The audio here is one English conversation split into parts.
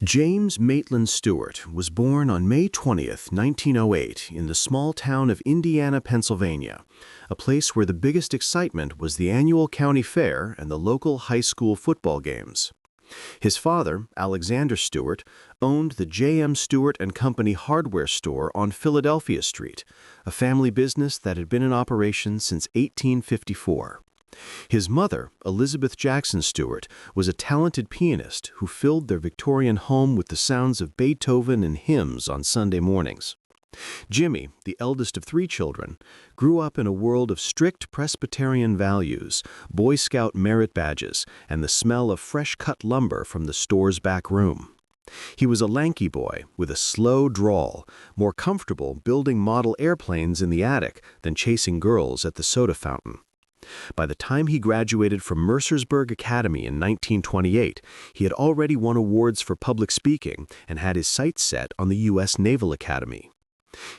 James Maitland Stewart was born on May 20th, 1908, in the small town of Indiana, Pennsylvania, a place where the biggest excitement was the annual county fair and the local high school football games. His father, Alexander Stewart, owned the J.M. Stewart and Company hardware store on Philadelphia Street, a family business that had been in operation since 1854. His mother, Elizabeth Jackson Stewart, was a talented pianist who filled their Victorian home with the sounds of Beethoven and hymns on Sunday mornings. Jimmy, the eldest of 3 children, grew up in a world of strict Presbyterian values, Boy Scout merit badges, and the smell of fresh-cut lumber from the store's back room. He was a lanky boy with a slow drawl, more comfortable building model airplanes in the attic than chasing girls at the soda fountain. By the time he graduated from Mercersburg Academy in 1928, he had already won awards for public speaking and had his sights set on the U.S. Naval Academy.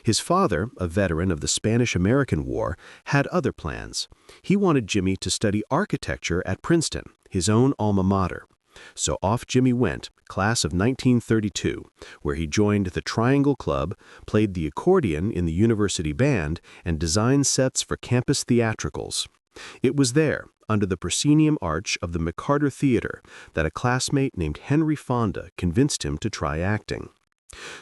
His father, a veteran of the Spanish-American War, had other plans. He wanted Jimmy to study architecture at Princeton, his own alma mater. So off Jimmy went, class of 1932, where he joined the Triangle Club, played the accordion in the university band, and designed sets for campus theatricals. It was there, under the proscenium arch of the McCarter Theater, that a classmate named Henry Fonda convinced him to try acting.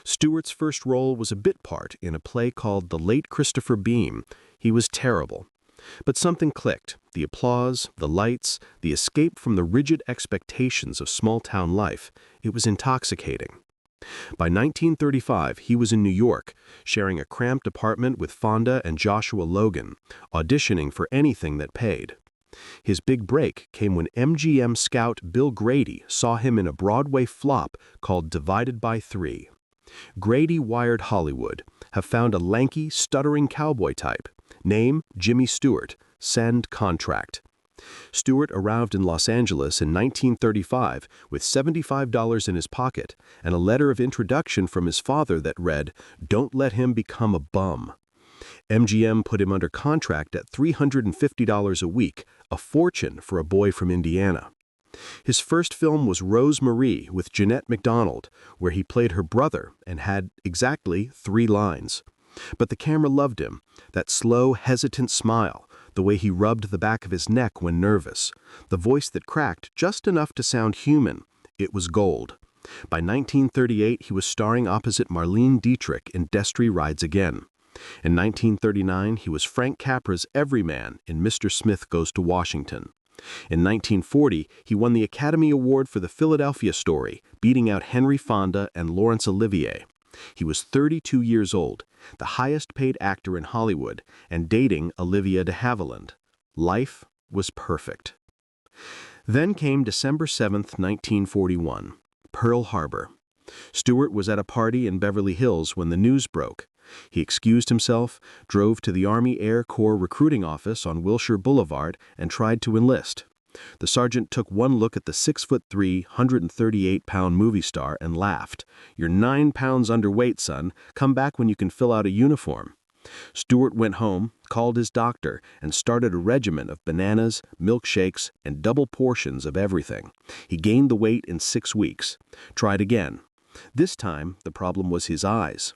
Stewart's first role was a bit part in a play called The Late Christopher Beam. He was terrible. But something clicked: the applause, the lights, the escape from the rigid expectations of small-town life. It was intoxicating. By 1935, he was in New York, sharing a cramped apartment with Fonda and Joshua Logan, auditioning for anything that paid. His big break came when MGM scout Bill Grady saw him in a Broadway flop called Divided by Three. Grady wired Hollywood, have found a lanky, stuttering cowboy type. Name, Jimmy Stewart. Send contract. Stewart arrived in Los Angeles in 1935 with $75 in his pocket and a letter of introduction from his father that read, "Don't let him become a bum." MGM put him under contract at $350 a week, a fortune for a boy from Indiana. His first film was Rose Marie with Jeanette MacDonald, where he played her brother and had exactly 3 lines. But the camera loved him, that slow, hesitant smile, the way he rubbed the back of his neck when nervous, the voice that cracked just enough to sound human. It was gold. By 1938, he was starring opposite Marlene Dietrich in Destry Rides Again. In 1939, he was Frank Capra's everyman in Mr. Smith Goes to Washington. In 1940, he won the Academy Award for The Philadelphia Story, beating out Henry Fonda and Laurence Olivier. He was 32 years old, the highest-paid actor in Hollywood, and dating Olivia de Havilland. Life was perfect. Then came December 7, 1941, Pearl Harbor. Stewart was at a party in Beverly Hills when the news broke. He excused himself, drove to the Army Air Corps recruiting office on Wilshire Boulevard, and tried to enlist. The sergeant took one look at the 6'3", 138-pound movie star and laughed. "You're 9 pounds underweight, son. Come back when you can fill out a uniform." Stewart went home, called his doctor, and started a regimen of bananas, milkshakes, and double portions of everything. He gained the weight in 6 weeks. Tried again. This time, the problem was his eyes.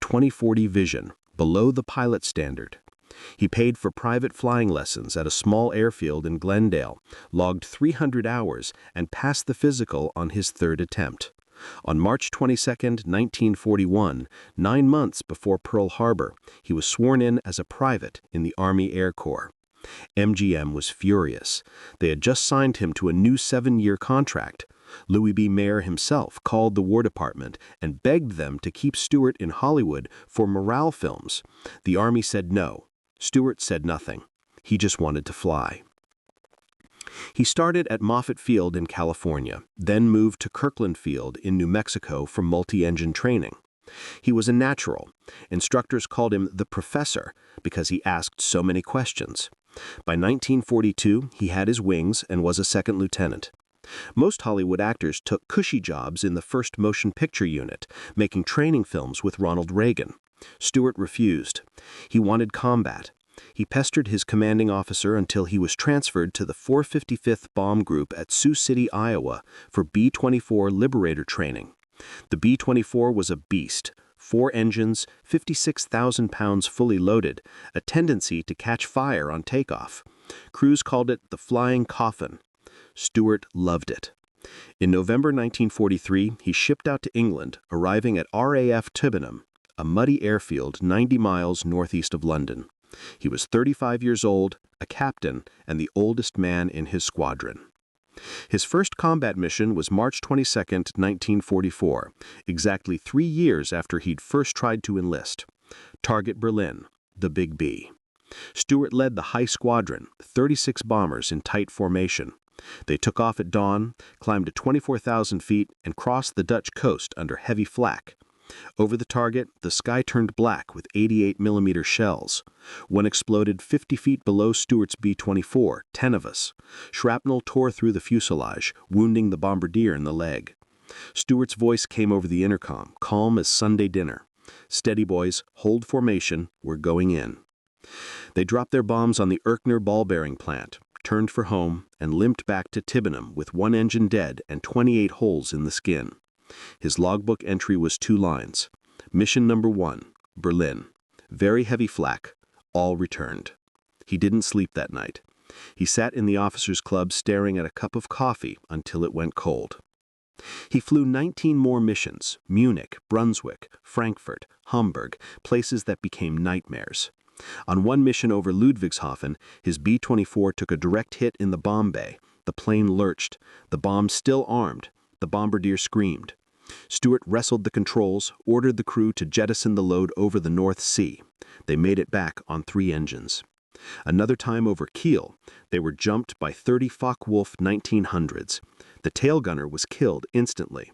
20/40 vision, below the pilot standard. He paid for private flying lessons at a small airfield in Glendale, logged 300 hours, and passed the physical on his 3rd attempt. On March 22, 1941, 9 months before Pearl Harbor, he was sworn in as a private in the Army Air Corps. MGM was furious. They had just signed him to a new 7-year contract. Louis B. Mayer himself called the War Department and begged them to keep Stewart in Hollywood for morale films. The Army said no. Stewart said nothing. He just wanted to fly. He started at Moffett Field in California, then moved to Kirkland Field in New Mexico for multi-engine training. He was a natural. Instructors called him the Professor because he asked so many questions. By 1942, he had his wings and was a 2nd lieutenant. Most Hollywood actors took cushy jobs in the First Motion Picture Unit, making training films with Ronald Reagan. Stewart refused. He wanted combat. He pestered his commanding officer until he was transferred to the 455th Bomb Group at Sioux City, Iowa, for B-24 Liberator training. The B-24 was a beast. 4 engines, 56,000 pounds fully loaded, a tendency to catch fire on takeoff. Crews called it the flying coffin. Stewart loved it. In November 1943, he shipped out to England, arriving at RAF Tibbenham, a muddy airfield 90 miles northeast of London. He was 35 years old, a captain, and the oldest man in his squadron. His first combat mission was March 22, 1944, exactly 3 years after he'd first tried to enlist. Target Berlin, the Big B. Stewart led the high squadron, 36 bombers in tight formation. They took off at dawn, climbed to 24,000 feet, and crossed the Dutch coast under heavy flak. Over the target, the sky turned black with 88mm shells. One exploded 50 feet below Stewart's B-24, 10 of us. Shrapnel tore through the fuselage, wounding the bombardier in the leg. Stewart's voice came over the intercom, calm as Sunday dinner. "Steady, boys, hold formation, we're going in." They dropped their bombs on the Erkner ball-bearing plant, turned for home, and limped back to Tibbenham with 1 engine dead and 28 holes in the skin. His logbook entry was 2 lines. Mission number 1, Berlin. Very heavy flak. All returned. He didn't sleep that night. He sat in the officers' club staring at a cup of coffee until it went cold. He flew 19 more missions: Munich, Brunswick, Frankfurt, Hamburg, places that became nightmares. On one mission over Ludwigshafen, his B-24 took a direct hit in the bomb bay. The plane lurched. The bomb still armed. The bombardier screamed. Stewart wrestled the controls, ordered the crew to jettison the load over the North Sea. They made it back on 3 engines. Another time over Kiel, they were jumped by 30 Focke-Wulf 1900s. The tail gunner was killed instantly.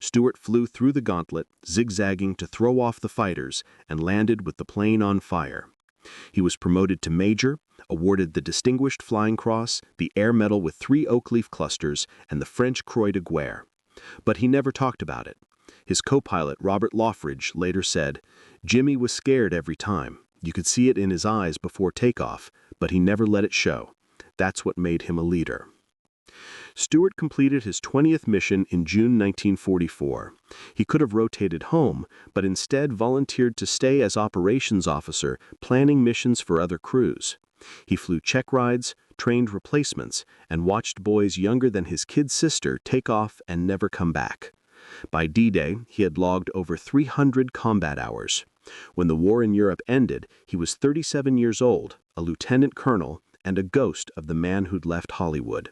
Stewart flew through the gauntlet, zigzagging to throw off the fighters, and landed with the plane on fire. He was promoted to major, awarded the Distinguished Flying Cross, the Air Medal with 3 oak leaf clusters, and the French Croix de Guerre. But he never talked about it. His co-pilot, Robert Loffridge, later said, "Jimmy was scared every time. You could see it in his eyes before takeoff, but he never let it show. That's what made him a leader." Stewart completed his 20th mission in June 1944. He could have rotated home, but instead volunteered to stay as operations officer, planning missions for other crews. He flew check rides, trained replacements, and watched boys younger than his kid sister take off and never come back. By D-Day, he had logged over 300 combat hours. When the war in Europe ended, he was 37 years old, a lieutenant colonel, and a ghost of the man who'd left Hollywood.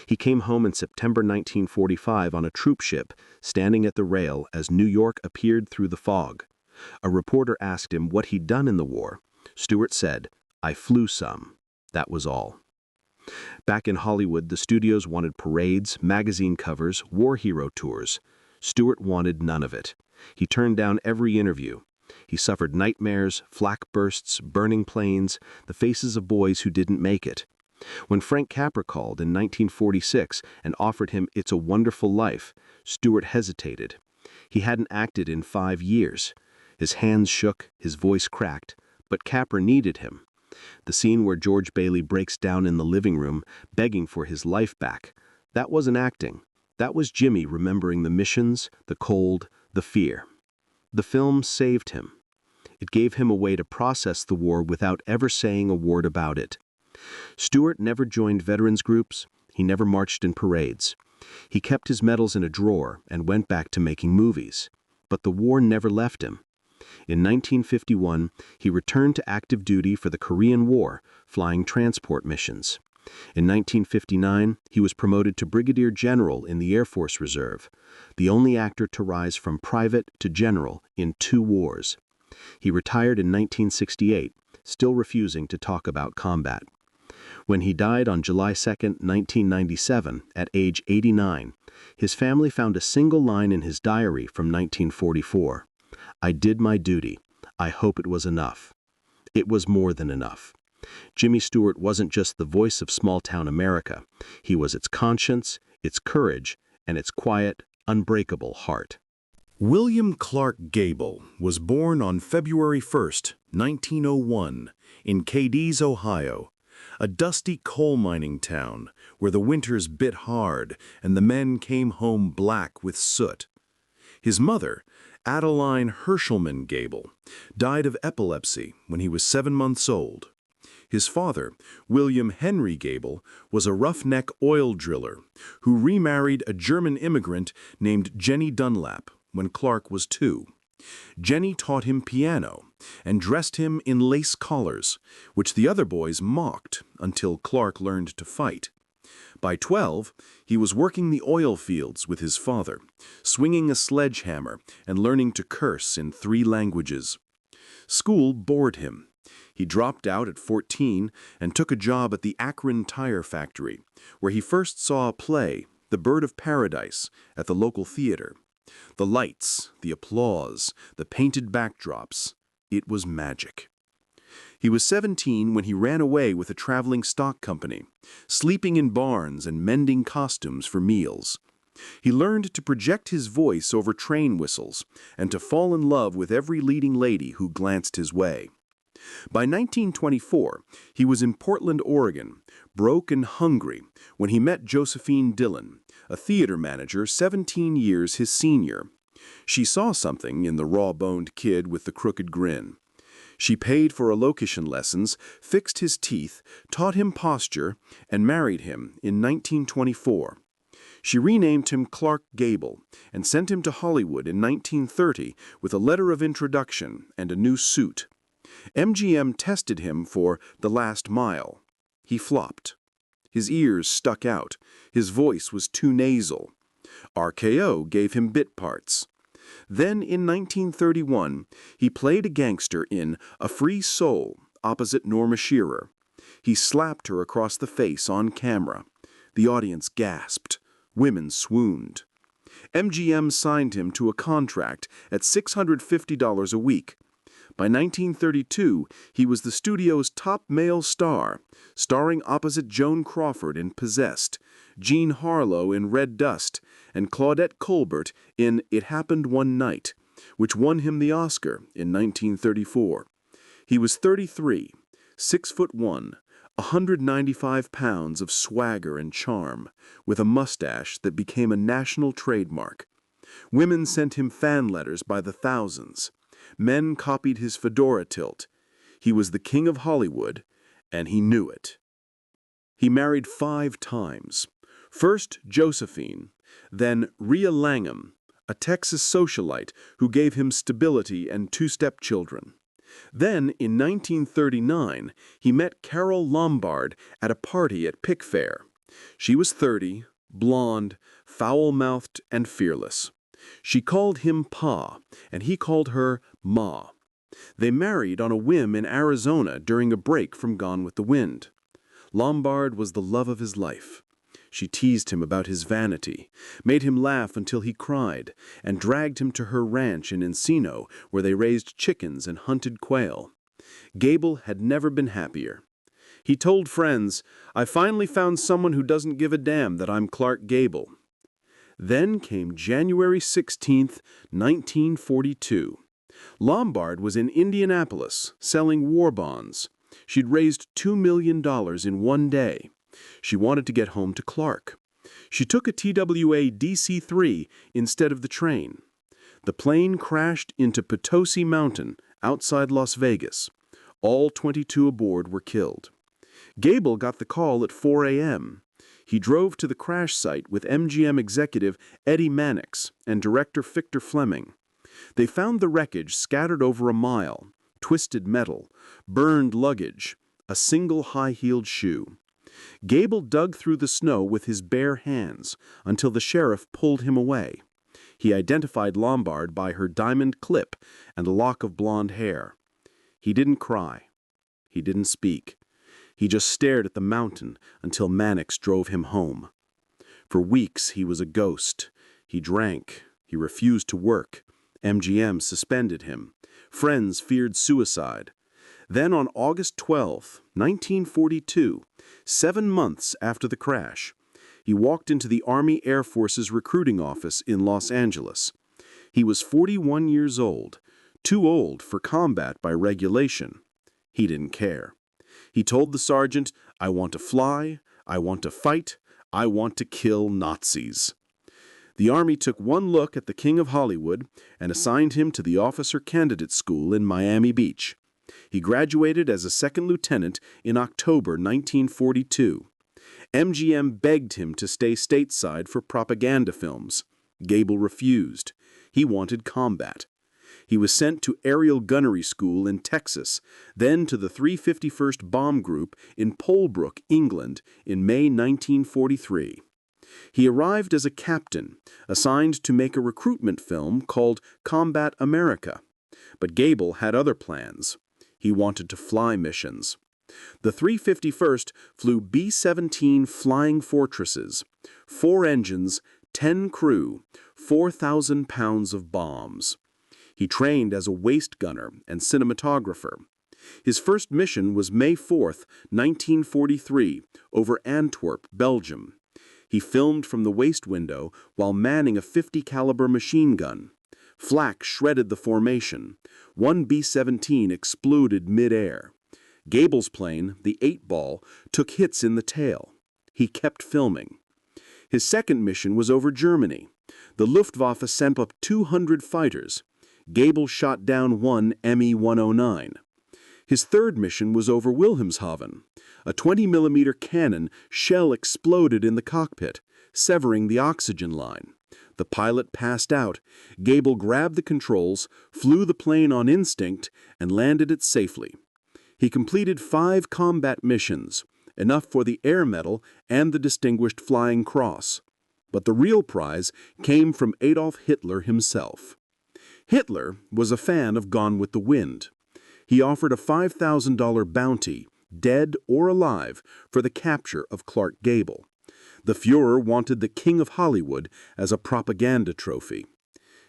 He came home in September 1945 on a troop ship, standing at the rail as New York appeared through the fog. A reporter asked him what he'd done in the war. Stewart said, "I flew some. That was all." Back in Hollywood, the studios wanted parades, magazine covers, war hero tours. Stewart wanted none of it. He turned down every interview. He suffered nightmares, flak bursts, burning planes, the faces of boys who didn't make it. When Frank Capra called in 1946 and offered him It's a Wonderful Life, Stewart hesitated. He hadn't acted in 5 years. His hands shook, his voice cracked, but Capra needed him. The scene where George Bailey breaks down in the living room, begging for his life back, that wasn't acting. That was Jimmy remembering the missions, the cold, the fear. The film saved him. It gave him a way to process the war without ever saying a word about it. Stewart never joined veterans groups. He never marched in parades. He kept his medals in a drawer and went back to making movies. But the war never left him. In 1951, he returned to active duty for the Korean War, flying transport missions. In 1959, he was promoted to brigadier general in the Air Force Reserve, the only actor to rise from private to general in 2 wars. He retired in 1968, still refusing to talk about combat. When he died on July 2, 1997, at age 89, his family found a single line in his diary from 1944. "I did my duty. I hope it was enough." It was more than enough. Jimmy Stewart wasn't just the voice of small-town America. He was its conscience, its courage, and its quiet, unbreakable heart. William Clark Gable was born on February 1, 1901, in Cadiz, Ohio, a dusty coal mining town where the winters bit hard and the men came home black with soot. His mother, Adeline Hershelman Gable, died of epilepsy when he was 7 months old. His father, William Henry Gable, was a roughneck oil driller who remarried a German immigrant named Jenny Dunlap when Clark was 2. Jenny taught him piano and dressed him in lace collars, which the other boys mocked until Clark learned to fight. By 12, he was working the oil fields with his father, swinging a sledgehammer and learning to curse in 3 languages. School bored him. He dropped out at 14 and took a job at the Akron Tire Factory, where he first saw a play, The Bird of Paradise, at the local theater. The lights, the applause, the painted backdrops, it was magic. He was 17 when he ran away with a traveling stock company, sleeping in barns and mending costumes for meals. He learned to project his voice over train whistles and to fall in love with every leading lady who glanced his way. By 1924, he was in Portland, Oregon, broke and hungry, when he met Josephine Dillon, a theater manager 17 years his senior. She saw something in the raw-boned kid with the crooked grin. She paid for elocution lessons, fixed his teeth, taught him posture, and married him in 1924. She renamed him Clark Gable and sent him to Hollywood in 1930 with a letter of introduction and a new suit. MGM tested him for The Last Mile. He flopped. His ears stuck out. His voice was too nasal. RKO gave him bit parts. Then, in 1931, he played a gangster in A Free Soul opposite Norma Shearer. He slapped her across the face on camera. The audience gasped. Women swooned. MGM signed him to a contract at $650 a week. By 1932, he was the studio's top male star, starring opposite Joan Crawford in Possessed, Jean Harlow in Red Dust, and Claudette Colbert in It Happened One Night, which won him the Oscar in 1934. He was 33, 6'1", 195 pounds of swagger and charm, with a mustache that became a national trademark. Women sent him fan letters by the thousands. Men copied his fedora tilt. He was the king of Hollywood, and he knew it. He married 5 times. First Josephine, then Rhea Langham, a Texas socialite who gave him stability and 2 stepchildren. Then, in 1939, he met Carol Lombard at a party at Pickfair. She was 30, blonde, foul-mouthed, and fearless. She called him Pa, and he called her Ma. They married on a whim in Arizona during a break from Gone with the Wind. Lombard was the love of his life. She teased him about his vanity, made him laugh until he cried, and dragged him to her ranch in Encino, where they raised chickens and hunted quail. Gable had never been happier. He told friends, "I finally found someone who doesn't give a damn that I'm Clark Gable." Then came January 16, 1942. Lombard was in Indianapolis selling war bonds. She'd raised $2 million in one day. She wanted to get home to Clark. She took a TWA DC-3 instead of the train. The plane crashed into Potosi Mountain outside Las Vegas. All 22 aboard were killed. Gable got the call at 4 a.m. He drove to the crash site with MGM executive Eddie Mannix and director Victor Fleming. They found the wreckage scattered over a mile, twisted metal, burned luggage, a single high-heeled shoe. Gable dug through the snow with his bare hands until the sheriff pulled him away. He identified Lombard by her diamond clip and a lock of blonde hair. He didn't cry. He didn't speak. He just stared at the mountain until Mannix drove him home. For weeks he was a ghost. He drank. He refused to work. MGM suspended him. Friends feared suicide. Then on August 12, 1942, 7 months after the crash, he walked into the Army Air Force's recruiting office in Los Angeles. He was 41 years old, too old for combat by regulation. He didn't care. He told the sergeant, "I want to fly, I want to fight, I want to kill Nazis." The Army took one look at the King of Hollywood and assigned him to the Officer Candidate School in Miami Beach. He graduated as a second lieutenant in October 1942. MGM begged him to stay stateside for propaganda films. Gable refused. He wanted combat. He was sent to aerial gunnery school in Texas, then to the 351st Bomb Group in Polebrook, England, in May 1943. He arrived as a captain, assigned to make a recruitment film called Combat America. But Gable had other plans. He wanted to fly missions. The 351st flew B-17 Flying Fortresses, 4 engines, 10 crew, 4,000 pounds of bombs. He trained as a waist gunner and cinematographer. His first mission was May 4, 1943, over Antwerp, Belgium. He filmed from the waist window while manning a .50 caliber machine gun. Flak shredded the formation. One B-17 exploded mid-air. Gable's plane, the 8-ball, took hits in the tail. He kept filming. His second mission was over Germany. The Luftwaffe sent up 200 fighters. Gable shot down one Me-109. His third mission was over Wilhelmshaven. A 20mm cannon shell exploded in the cockpit, severing the oxygen line. The pilot passed out. Gable grabbed the controls, flew the plane on instinct, and landed it safely. He completed 5 combat missions, enough for the Air Medal and the Distinguished Flying Cross. But the real prize came from Adolf Hitler himself. Hitler was a fan of Gone with the Wind. He offered a $5,000 bounty, dead or alive, for the capture of Clark Gable. The Fuhrer wanted the King of Hollywood as a propaganda trophy.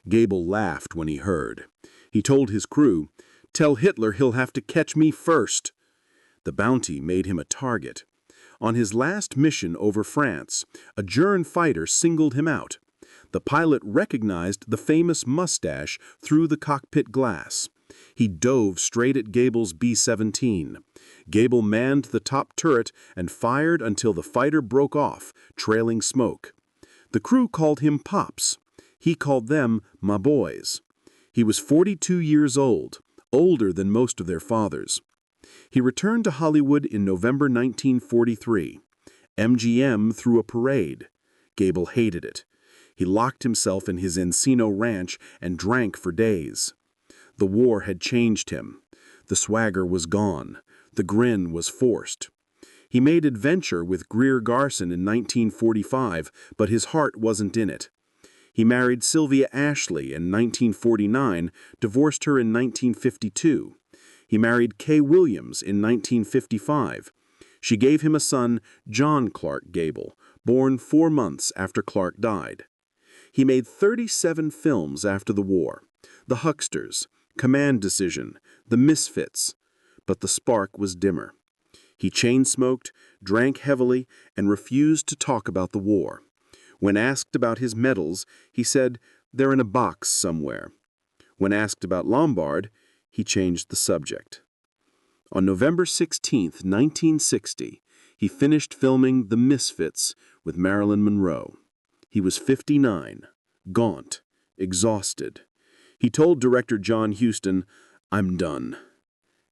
Gable laughed when he heard. He told his crew, "Tell Hitler he'll have to catch me first." The bounty made him a target. On his last mission over France, a German fighter singled him out. The pilot recognized the famous mustache through the cockpit glass. He dove straight at Gable's B-17. Gable manned the top turret and fired until the fighter broke off, trailing smoke. The crew called him Pops. He called them "my boys." He was 42 years old, older than most of their fathers. He returned to Hollywood in November 1943. MGM threw a parade. Gable hated it. He locked himself in his Encino ranch and drank for days. The war had changed him. The swagger was gone. The grin was forced. He made adventure with Greer Garson in 1945, but his heart wasn't in it. He married Sylvia Ashley in 1949, divorced her in 1952. He married Kay Williams in 1955. She gave him a son, John Clark Gable, born 4 months after Clark died. He made 37 films after the war. The Hucksters, Command Decision, The Misfits. But the spark was dimmer. He chain-smoked, drank heavily, and refused to talk about the war. When asked about his medals, he said, "They're in a box somewhere." When asked about Lombard, he changed the subject. On November 16, 1960, he finished filming The Misfits with Marilyn Monroe. He was 59, gaunt, exhausted. He told director John Huston, "I'm done."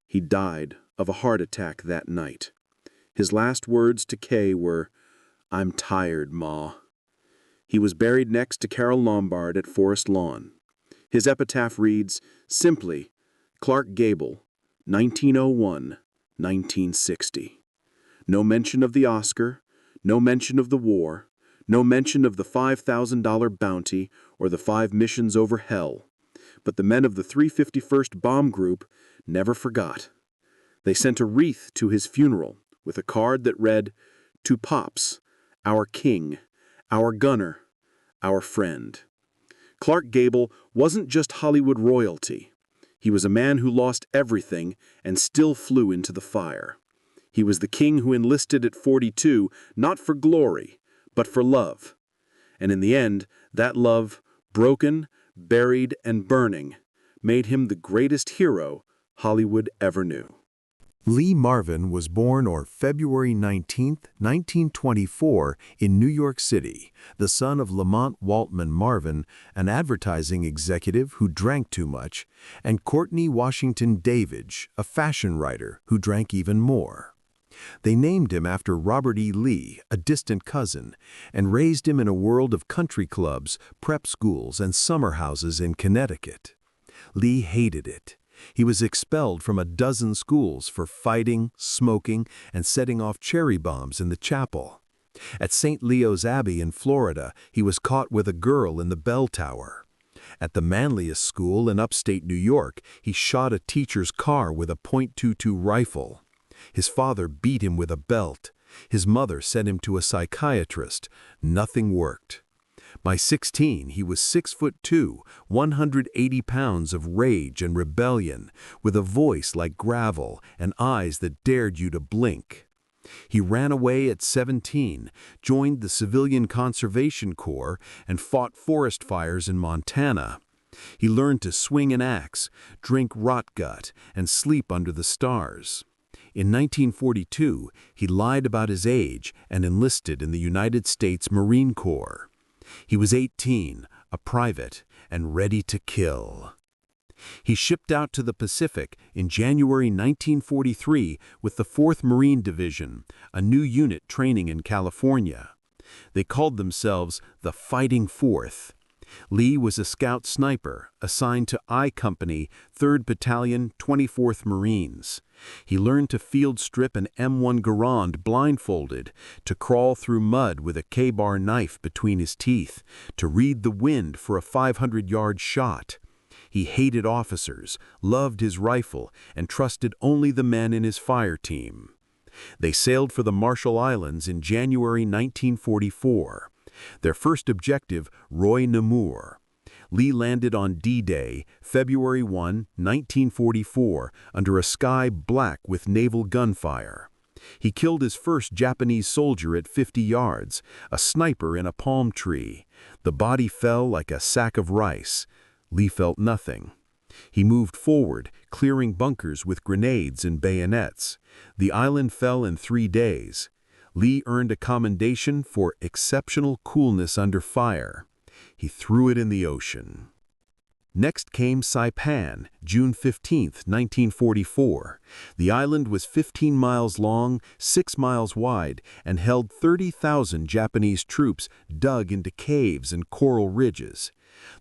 He died of a heart attack that night. His last words to Kay were, "I'm tired, Ma." He was buried next to Carole Lombard at Forest Lawn. His epitaph reads, simply, Clark Gable, 1901-1960. No mention of the Oscar, no mention of the war, no mention of the $5,000 bounty or the 5 missions over hell. But the men of the 351st Bomb Group never forgot. They sent a wreath to his funeral with a card that read, "To Pops, our king, our gunner, our friend." Clark Gable wasn't just Hollywood royalty. He was a man who lost everything and still flew into the fire. He was the king who enlisted at 42, not for glory, but for love. And in the end, that love, broken, buried, and burning, made him the greatest hero Hollywood ever knew. Lee Marvin was born on February 19, 1924, in New York City, the son of Lamont Waltman Marvin, an advertising executive who drank too much, and Courtney Washington Davidge, a fashion writer who drank even more. They named him after Robert E. Lee, a distant cousin, and raised him in a world of country clubs, prep schools, and summer houses in Connecticut. Lee hated it. He was expelled from a dozen schools for fighting, smoking, and setting off cherry bombs in the chapel. At St. Leo's Abbey in Florida, he was caught with a girl in the bell tower. At the manliest school in upstate New York, he shot a teacher's car with a .22 rifle. His father beat him with a belt. His mother sent him to a psychiatrist. Nothing worked. By 16, he was 6'2", 180 pounds of rage and rebellion, with a voice like gravel and eyes that dared you to blink. He ran away at 17, joined the Civilian Conservation Corps, and fought forest fires in Montana. He learned to swing an axe, drink rotgut, and sleep under the stars. In 1942, he lied about his age and enlisted in the United States Marine Corps. He was 18, a private, and ready to kill. He shipped out to the Pacific in January 1943 with the 4th Marine Division, a new unit training in California. They called themselves the Fighting Fourth. Lee was a scout sniper assigned to I Company, 3rd Battalion, 24th Marines. He learned to field strip an M1 Garand blindfolded, to crawl through mud with a K-bar knife between his teeth, to read the wind for a 500-yard shot. He hated officers, loved his rifle, and trusted only the men in his fire team. They sailed for the Marshall Islands in January 1944. Their first objective, Roy Namur. Lee landed on D-Day, February 1, 1944, under a sky black with naval gunfire. He killed his first Japanese soldier at 50 yards, a sniper in a palm tree. The body fell like a sack of rice. Lee felt nothing. He moved forward, clearing bunkers with grenades and bayonets. The island fell in 3 days. Lee earned a commendation for exceptional coolness under fire. He threw it in the ocean. Next came Saipan, June 15, 1944. The island was 15 miles long, 6 miles wide, and held 30,000 Japanese troops dug into caves and coral ridges.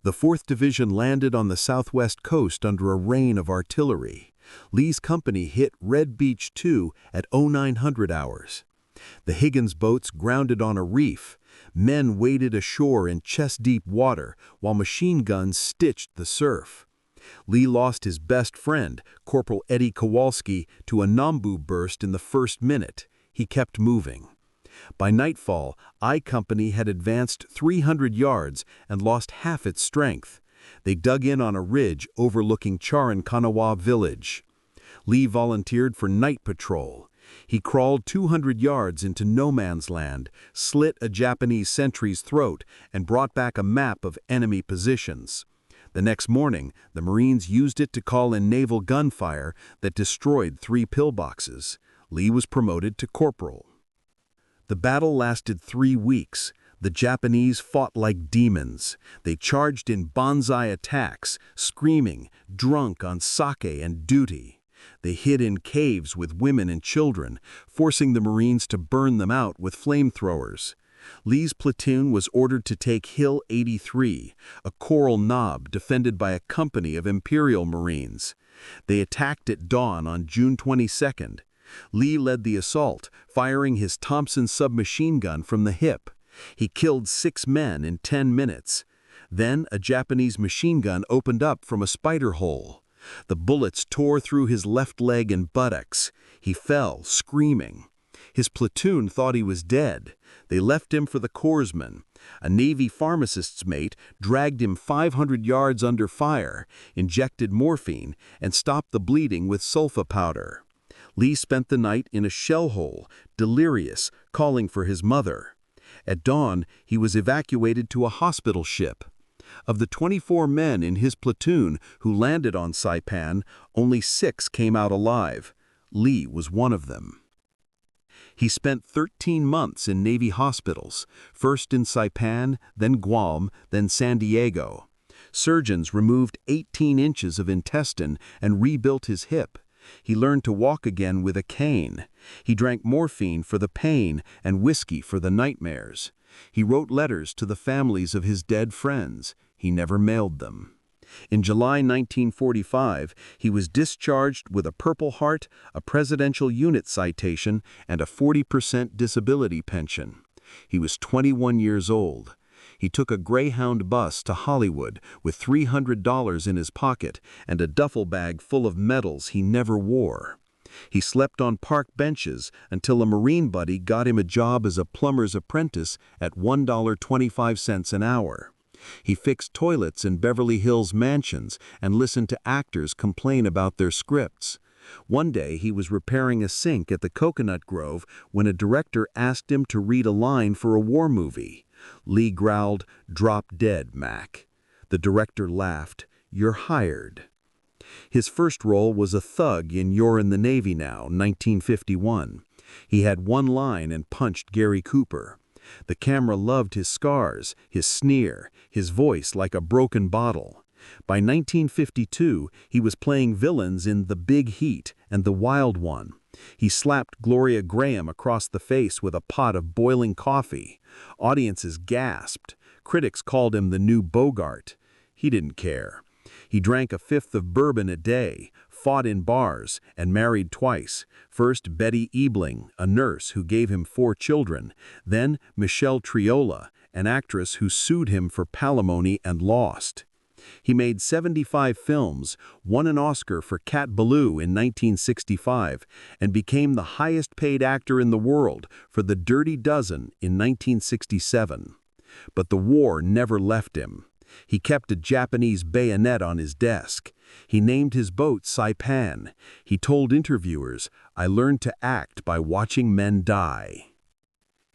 The 4th Division landed on the southwest coast under a rain of artillery. Lee's company hit Red Beach 2 at 0900 hours. The Higgins boats grounded on a reef. Men waded ashore in chest-deep water while machine guns stitched the surf. Lee lost his best friend, Corporal Eddie Kowalski, to a Nambu burst in the first minute. He kept moving. By nightfall, I Company had advanced 300 yards and lost half its strength. They dug in on a ridge overlooking Charan-Kanawa village. Lee volunteered for night patrol. He crawled 200 yards into no man's land, slit a Japanese sentry's throat, and brought back a map of enemy positions. The next morning, the Marines used it to call in naval gunfire that destroyed 3 pillboxes. Lee was promoted to corporal. The battle lasted 3 weeks. The Japanese fought like demons. They charged in banzai attacks, screaming, drunk on sake and duty. They hid in caves with women and children, forcing the Marines to burn them out with flamethrowers. Lee's platoon was ordered to take Hill 83, a coral knob defended by a company of Imperial Marines. They attacked at dawn on June 22nd. Lee led the assault, firing his Thompson submachine gun from the hip. He killed 6 men in 10 minutes. Then a Japanese machine gun opened up from a spider hole. The bullets tore through his left leg and buttocks. He fell, screaming. His platoon thought he was dead. They left him for the corpsman. A Navy pharmacist's mate dragged him 500 yards under fire, injected morphine, and stopped the bleeding with sulfa powder. Lee spent the night in a shell hole, delirious, calling for his mother. At dawn, he was evacuated to a hospital ship. Of the 24 men in his platoon who landed on Saipan, only 6 came out alive. Lee was one of them. He spent 13 months in Navy hospitals, first in Saipan, then Guam, then San Diego. Surgeons removed 18 inches of intestine and rebuilt his hip. He learned to walk again with a cane. He drank morphine for the pain and whiskey for the nightmares. He wrote letters to the families of his dead friends. He never mailed them. In July 1945, he was discharged with a Purple Heart, a Presidential Unit Citation, and a 40% disability pension. He was 21 years old. He took a Greyhound bus to Hollywood with $300 in his pocket and a duffel bag full of medals he never wore. He slept on park benches until a Marine buddy got him a job as a plumber's apprentice at $1.25 an hour. He fixed toilets in Beverly Hills mansions and listened to actors complain about their scripts. One day he was repairing a sink at the Coconut Grove when a director asked him to read a line for a war movie. Lee growled, "Drop dead, Mac." The director laughed, "You're hired." His first role was a thug in You're in the Navy Now, 1951. He had one line and punched Gary Cooper. The camera loved his scars, his sneer, his voice like a broken bottle. By 1952, he was playing villains in The Big Heat and The Wild One. He slapped Gloria Graham across the face with a pot of boiling coffee. Audiences gasped. Critics called him the new Bogart. He didn't care. He drank a fifth of bourbon a day, fought in bars, and married twice. First Betty Ebling, a nurse who gave him 4 children. Then Michelle Triola, an actress who sued him for palimony and lost. He made 75 films, won an Oscar for Cat Ballou in 1965, and became the highest-paid actor in the world for The Dirty Dozen in 1967. But the war never left him. He kept a Japanese bayonet on his desk. He named his boat Saipan. He told interviewers, "I learned to act by watching men die."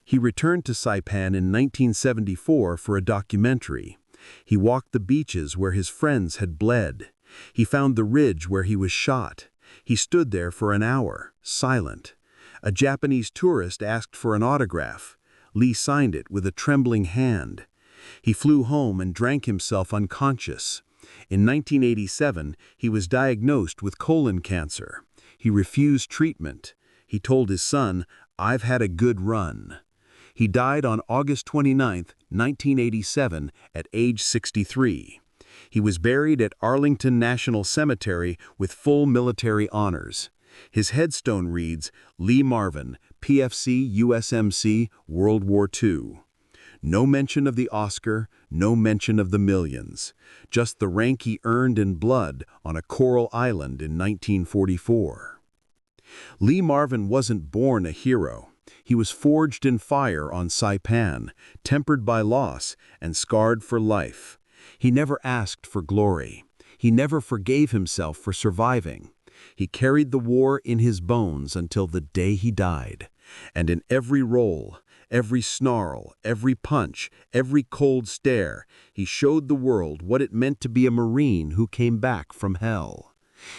He returned to Saipan in 1974 for a documentary. He walked the beaches where his friends had bled. He found the ridge where he was shot. He stood there for an hour, silent. A Japanese tourist asked for an autograph. Lee signed it with a trembling hand. He flew home and drank himself unconscious. In 1987, he was diagnosed with colon cancer. He refused treatment. He told his son, "I've had a good run." He died on August 29, 1987, at age 63. He was buried at Arlington National Cemetery with full military honors. His headstone reads, "Lee Marvin, PFC USMC, World War II." No mention of the Oscar, no mention of the millions. Just the rank he earned in blood on a coral island in 1944. Lee Marvin wasn't born a hero. He was forged in fire on Saipan, tempered by loss and scarred for life. He never asked for glory. He never forgave himself for surviving. He carried the war in his bones until the day he died. And in every role, every snarl, every punch, every cold stare, he showed the world what it meant to be a Marine who came back from hell.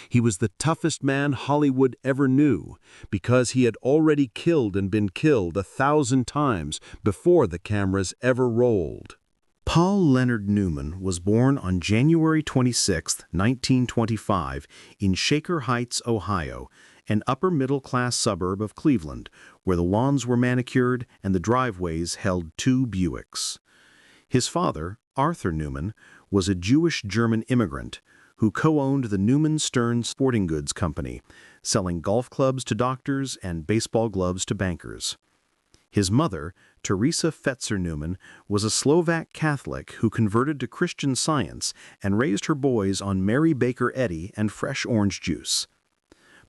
He was the toughest man Hollywood ever knew because he had already killed and been killed 1,000 times before the cameras ever rolled. Paul Leonard Newman was born on January 26, 1925, in Shaker Heights, Ohio, an upper-middle-class suburb of Cleveland, where the lawns were manicured and the driveways held 2 Buicks. His father, Arthur Newman, was a Jewish-German immigrant who co-owned the Newman Stern Sporting Goods Company, selling golf clubs to doctors and baseball gloves to bankers. His mother, Teresa Fetzer Newman, was a Slovak Catholic who converted to Christian Science and raised her boys on Mary Baker Eddy and fresh orange juice.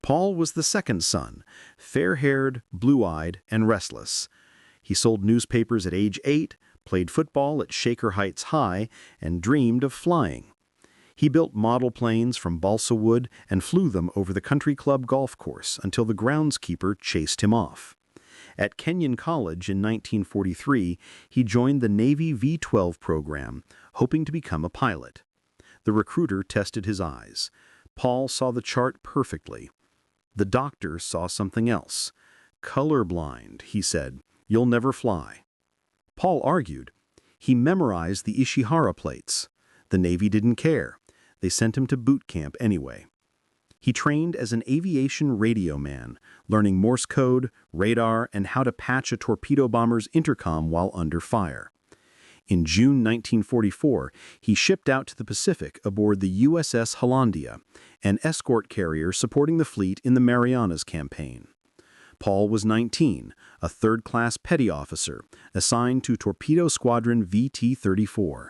Paul was the second son, fair-haired, blue-eyed, and restless. He sold newspapers at age 8, played football at Shaker Heights High, and dreamed of flying. He built model planes from balsa wood and flew them over the country club golf course until the groundskeeper chased him off. At Kenyon College in 1943, he joined the Navy V-12 program, hoping to become a pilot. The recruiter tested his eyes. Paul saw the chart perfectly. The doctor saw something else. Colorblind, he said. You'll never fly. Paul argued. He memorized the Ishihara plates. The Navy didn't care. They sent him to boot camp anyway. He trained as an aviation radioman, learning Morse code, radar, and how to patch a torpedo bomber's intercom while under fire. In June 1944, he shipped out to the Pacific aboard the USS Hollandia, an escort carrier supporting the fleet in the Marianas Campaign. Paul was 19, a third-class petty officer, assigned to Torpedo Squadron VT-34.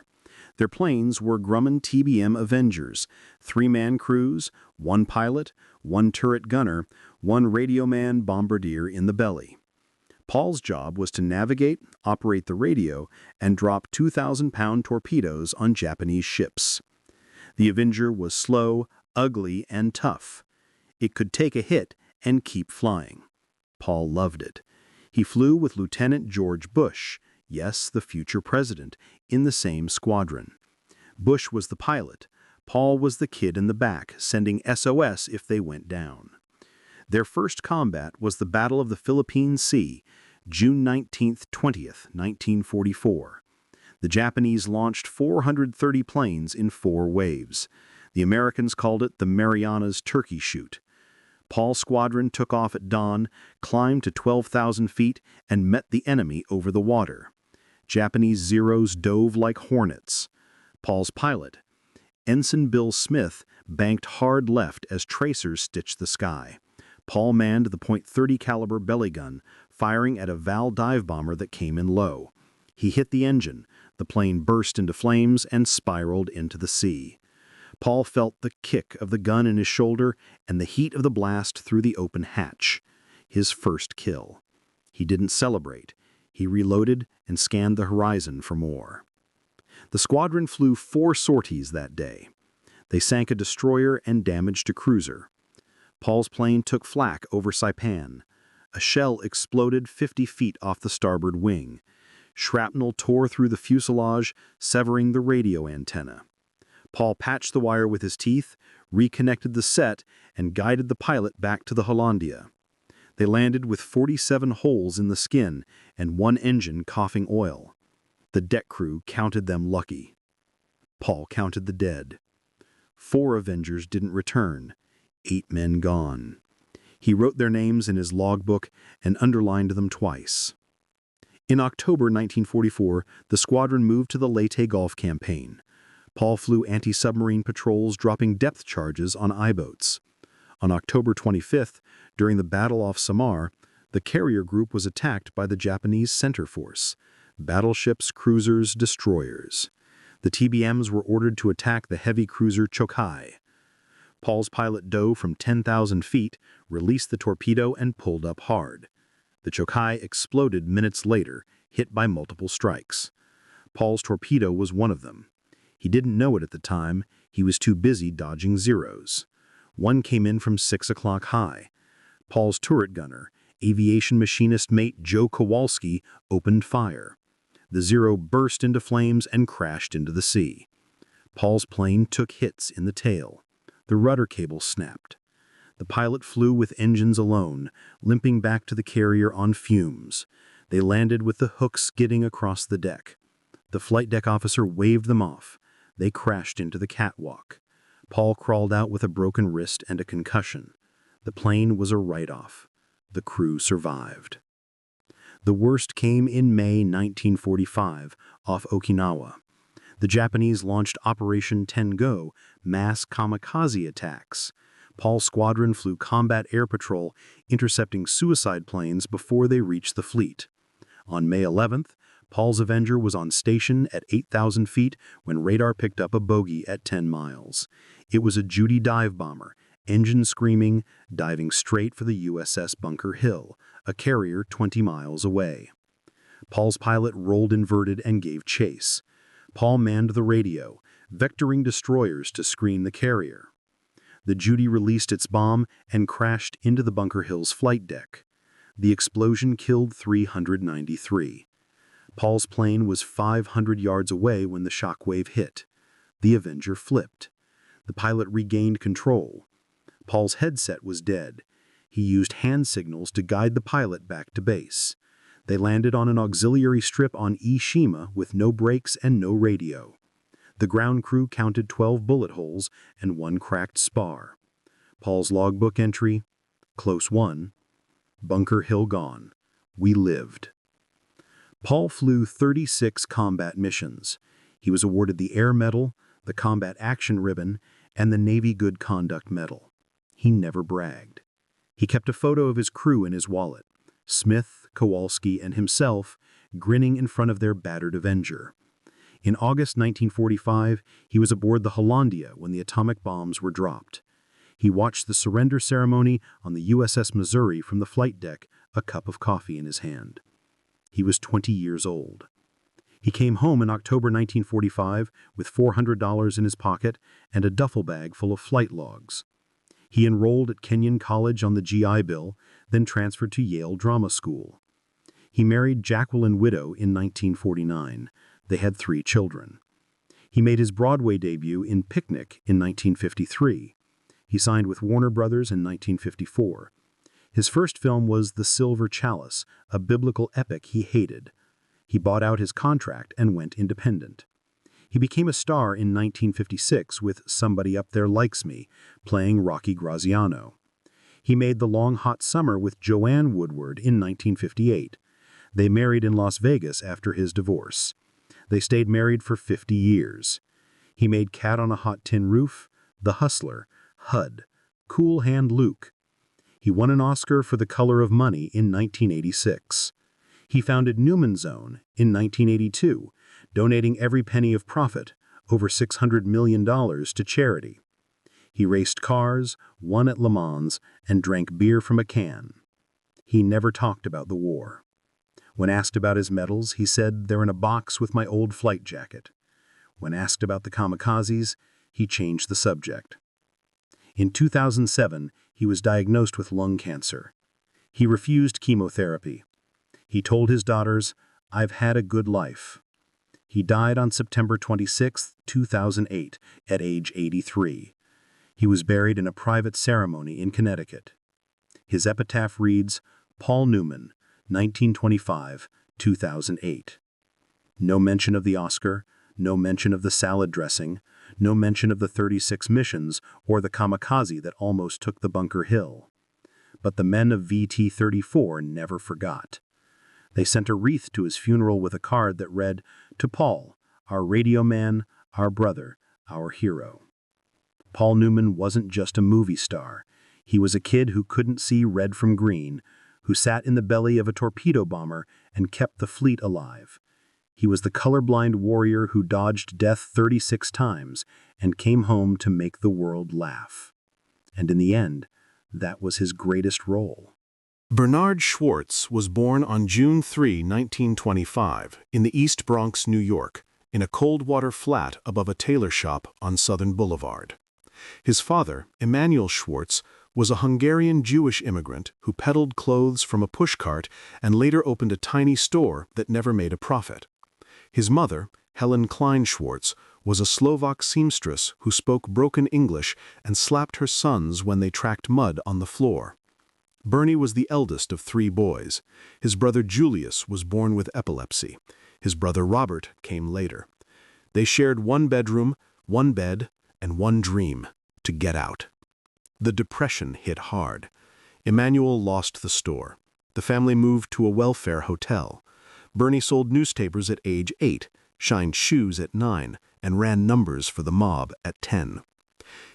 Their planes were Grumman TBM Avengers, 3-man crews, 1 pilot, 1 turret gunner, 1 radioman bombardier in the belly. Paul's job was to navigate, operate the radio, and drop 2,000-pound torpedoes on Japanese ships. The Avenger was slow, ugly, and tough. It could take a hit and keep flying. Paul loved it. He flew with Lieutenant George Bush, yes, the future president, in the same squadron. Bush was the pilot. Paul was the kid in the back, sending SOS if they went down. Their first combat was the Battle of the Philippine Sea, June 19th, 20th, 1944. The Japanese launched 430 planes in 4 waves. The Americans called it the Marianas Turkey Shoot. Paul's squadron took off at dawn, climbed to 12,000 feet, and met the enemy over the water. Japanese Zeros dove like hornets. Paul's pilot, Ensign Bill Smith, banked hard left as tracers stitched the sky. Paul manned the .30 caliber belly gun, firing at a Val dive bomber that came in low. He hit the engine. The plane burst into flames and spiraled into the sea. Paul felt the kick of the gun in his shoulder and the heat of the blast through the open hatch. His first kill. He didn't celebrate. He reloaded and scanned the horizon for more. The squadron flew 4 sorties that day. They sank a destroyer and damaged a cruiser. Paul's plane took flak over Saipan. A shell exploded 50 feet off the starboard wing. Shrapnel tore through the fuselage, severing the radio antenna. Paul patched the wire with his teeth, reconnected the set, and guided the pilot back to the Hollandia. They landed with 47 holes in the skin and 1 engine coughing oil. The deck crew counted them lucky. Paul counted the dead. 4 Avengers didn't return. 8 men gone. He wrote their names in his logbook and underlined them twice. In October 1944, the squadron moved to the Leyte Gulf campaign. Paul flew anti-submarine patrols dropping depth charges on I-boats. On October 25th, during the battle off Samar, the carrier group was attacked by the Japanese center force. Battleships, cruisers, destroyers. The TBMs were ordered to attack the heavy cruiser Chokai. Paul's pilot dove from 10,000 feet, released the torpedo, and pulled up hard. The Chokai exploded minutes later, hit by multiple strikes. Paul's torpedo was one of them. He didn't know it at the time. He was too busy dodging Zeros. One came in from 6 o'clock high. Paul's turret gunner, aviation machinist mate Joe Kowalski, opened fire. The Zero burst into flames and crashed into the sea. Paul's plane took hits in the tail. The rudder cable snapped. The pilot flew with engines alone, limping back to the carrier on fumes. They landed with the hooks skidding across the deck. The flight deck officer waved them off. They crashed into the catwalk. Paul crawled out with a broken wrist and a concussion. The plane was a write-off. The crew survived. The worst came in May 1945, off Okinawa. The Japanese launched Operation Tengo, mass kamikaze attacks. Paul's squadron flew combat air patrol, intercepting suicide planes before they reached the fleet. On May 11th, Paul's Avenger was on station at 8,000 feet when radar picked up a bogey at 10 miles. It was a Judy dive bomber, engine screaming, diving straight for the USS Bunker Hill, a carrier 20 miles away. Paul's pilot rolled inverted and gave chase. Paul manned the radio, vectoring destroyers to screen the carrier. The Judy released its bomb and crashed into the Bunker Hill's flight deck. The explosion killed 393. Paul's plane was 500 yards away when the shockwave hit. The Avenger flipped. The pilot regained control. Paul's headset was dead. He used hand signals to guide the pilot back to base. They landed on an auxiliary strip on Ishima with no brakes and no radio. The ground crew counted 12 bullet holes and 1 cracked spar. Paul's logbook entry, close one, Bunker Hill gone. We lived. Paul flew 36 combat missions. He was awarded the Air Medal, the Combat Action Ribbon, and the Navy Good Conduct Medal. He never bragged. He kept a photo of his crew in his wallet, Smith, Kowalski, and himself grinning in front of their battered Avenger. In August 1945, he was aboard the Hollandia when the atomic bombs were dropped. He watched the surrender ceremony on the USS Missouri from the flight deck, a cup of coffee in his hand. He was 20 years old. He came home in October 1945 with $400 in his pocket and a duffel bag full of flight logs. He enrolled at Kenyon College on the GI Bill, then transferred to Yale Drama School. He married Jacqueline Widow in 1949. They had 3 children. He made his Broadway debut in Picnic in 1953. He signed with Warner Brothers in 1954. His first film was The Silver Chalice, a biblical epic he hated. He bought out his contract and went independent. He became a star in 1956 with Somebody Up There Likes Me, playing Rocky Graziano. He made The Long Hot Summer with Joanne Woodward in 1958. They married in Las Vegas after his divorce. They stayed married for 50 years. He made Cat on a Hot Tin Roof, The Hustler, HUD, Cool Hand Luke. He won an Oscar for The Color of Money in 1986. He founded Newman Zone in 1982, donating every penny of profit, over $600 million, to charity. He raced cars, won at Le Mans, and drank beer from a can. He never talked about the war. When asked about his medals, he said, "They're in a box with my old flight jacket." When asked about the kamikazes, he changed the subject. In 2007, he was diagnosed with lung cancer. He refused chemotherapy. He told his daughters, "I've had a good life." He died on September 26, 2008, at age 83. He was buried in a private ceremony in Connecticut. His epitaph reads, Paul Newman, 1925-2008. No mention of the Oscar, no mention of the salad dressing, no mention of the 36 missions or the kamikaze that almost took the Bunker Hill. But the men of VT-34 never forgot. They sent a wreath to his funeral with a card that read, "To Paul, our Radioman, our brother, our hero." Paul Newman wasn't just a movie star. He was a kid who couldn't see red from green, who sat in the belly of a torpedo bomber and kept the fleet alive. He was the colorblind warrior who dodged death 36 times and came home to make the world laugh. And in the end, that was his greatest role. Bernard Schwartz was born on June 3, 1925, in the East Bronx, New York, in a cold-water flat above a tailor shop on Southern Boulevard. His father, Emanuel Schwartz, was a Hungarian Jewish immigrant who peddled clothes from a pushcart and later opened a tiny store that never made a profit. His mother, Helen Klein Schwartz, was a Slovak seamstress who spoke broken English and slapped her sons when they tracked mud on the floor. Bernie was the eldest of 3 boys. His brother Julius was born with epilepsy. His brother Robert came later. They shared 1 bedroom, 1 bed, and 1 dream: to get out. The Depression hit hard. Emmanuel lost the store. The family moved to a welfare hotel. Bernie sold newspapers at age 8, shined shoes at 9, and ran numbers for the mob at 10.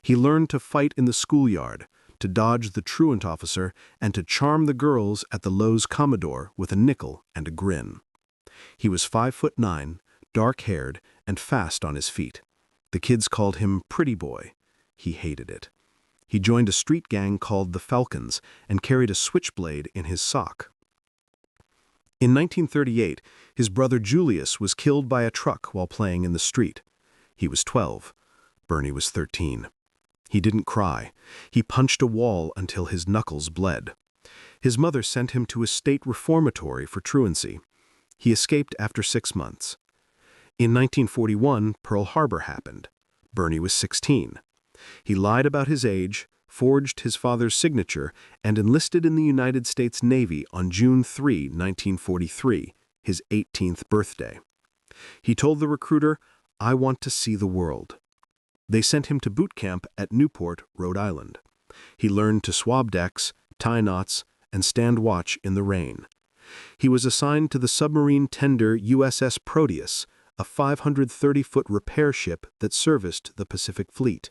He learned to fight in the schoolyard, to dodge the truant officer, and to charm the girls at the Lowe's Commodore with a nickel and a grin. He was 5'9", dark-haired, and fast on his feet. The kids called him Pretty Boy. He hated it. He joined a street gang called the Falcons and carried a switchblade in his sock. In 1938, his brother Julius was killed by a truck while playing in the street. He was 12. Bernie was 13. He didn't cry. He punched a wall until his knuckles bled. His mother sent him to a state reformatory for truancy. He escaped after 6 months. In 1941, Pearl Harbor happened. Bernie was 16. He lied about his age, forged his father's signature, and enlisted in the United States Navy on June 3, 1943, his 18th birthday. He told the recruiter, "I want to see the world." They sent him to boot camp at Newport, Rhode Island. He learned to swab decks, tie knots, and stand watch in the rain. He was assigned to the submarine tender USS Proteus, a 530-foot repair ship that serviced the Pacific Fleet.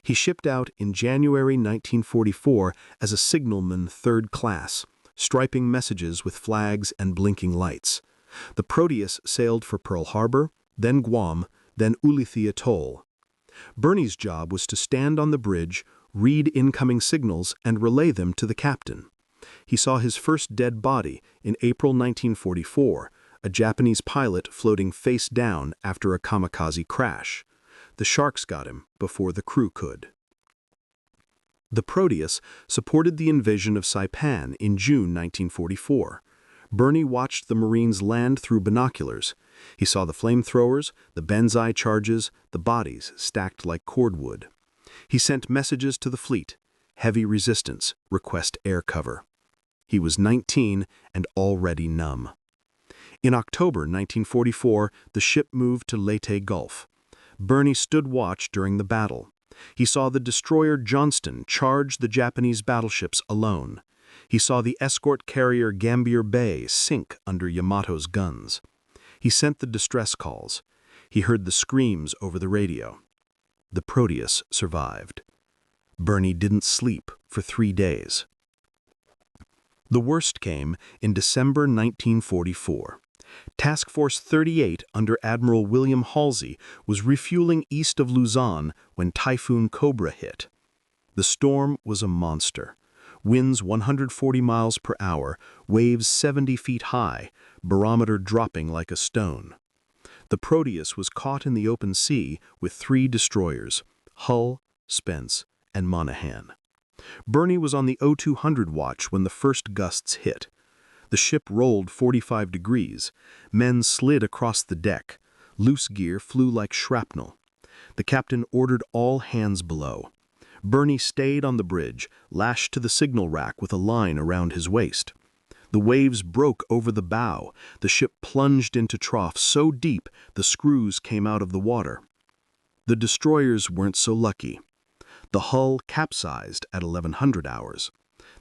He shipped out in January 1944 as a signalman third class, striping messages with flags and blinking lights. The Proteus sailed for Pearl Harbor, then Guam, then Ulithi Atoll. Bernie's job was to stand on the bridge, read incoming signals, and relay them to the captain. He saw his first dead body in April 1944, a Japanese pilot floating face down after a kamikaze crash. The sharks got him before the crew could. The Proteus supported the invasion of Saipan in June 1944. Bernie watched the Marines land through binoculars. He saw the flamethrowers, the banzai charges, the bodies stacked like cordwood. He sent messages to the fleet: heavy resistance, request air cover. He was 19 and already numb. In October 1944, the ship moved to Leyte Gulf. Bernie stood watch during the battle. He saw the destroyer Johnston charge the Japanese battleships alone. He saw the escort carrier Gambier Bay sink under Yamato's guns. He sent the distress calls. He heard the screams over the radio. The Proteus survived. Bernie didn't sleep for 3 days. The worst came in December 1944. Task Force 38 under Admiral William Halsey was refueling east of Luzon when Typhoon Cobra hit. The storm was a monster. Winds 140 miles per hour, waves 70 feet high, barometer dropping like a stone. The Proteus was caught in the open sea with 3 destroyers: Hull, Spence, and Monaghan. Bernie was on the O200 watch when the first gusts hit. The ship rolled 45 degrees. Men slid across the deck. Loose gear flew like shrapnel. The captain ordered all hands below. Bernie stayed on the bridge, lashed to the signal rack with a line around his waist. The waves broke over the bow. The ship plunged into trough so deep the screws came out of the water. The destroyers weren't so lucky. The Hull capsized at 1100 hours.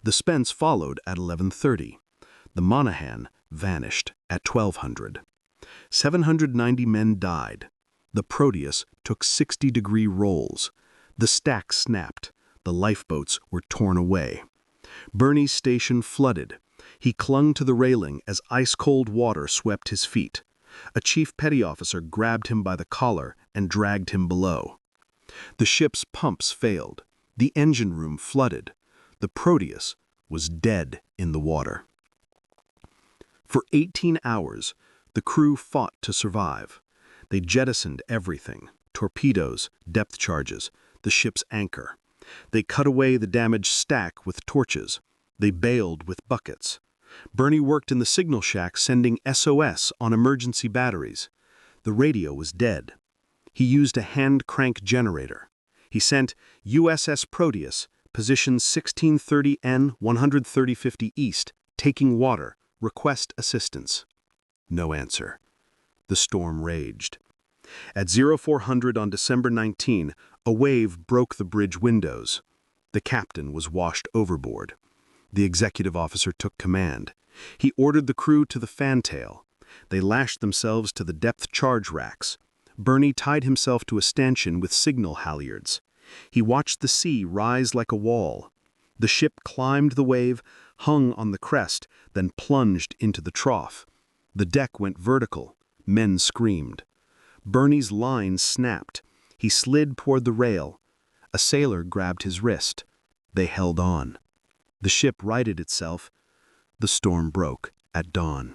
The Spence followed at 1130. The Monaghan vanished at 1200. 790 men died. The Proteus took 60-degree rolls. The stack snapped. The lifeboats were torn away. Bernie's station flooded. He clung to the railing as ice-cold water swept his feet. A chief petty officer grabbed him by the collar and dragged him below. The ship's pumps failed. The engine room flooded. The Proteus was dead in the water. For 18 hours, the crew fought to survive. They jettisoned everything: torpedoes, depth charges, the ship's anchor. They cut away the damaged stack with torches. They bailed with buckets. Bernie worked in the signal shack sending SOS on emergency batteries. The radio was dead. He used a hand-crank generator. He sent USS Proteus, position 1630N 13050 East, taking water, request assistance. No answer. The storm raged. At 0400 on December 19, a wave broke the bridge windows. The captain was washed overboard. The executive officer took command. He ordered the crew to the fantail. They lashed themselves to the depth charge racks. Bernie tied himself to a stanchion with signal halyards. He watched the sea rise like a wall. The ship climbed the wave, hung on the crest, then plunged into the trough. The deck went vertical. Men screamed. Bernie's line snapped. He slid toward the rail. A sailor grabbed his wrist. They held on. The ship righted itself. The storm broke at dawn.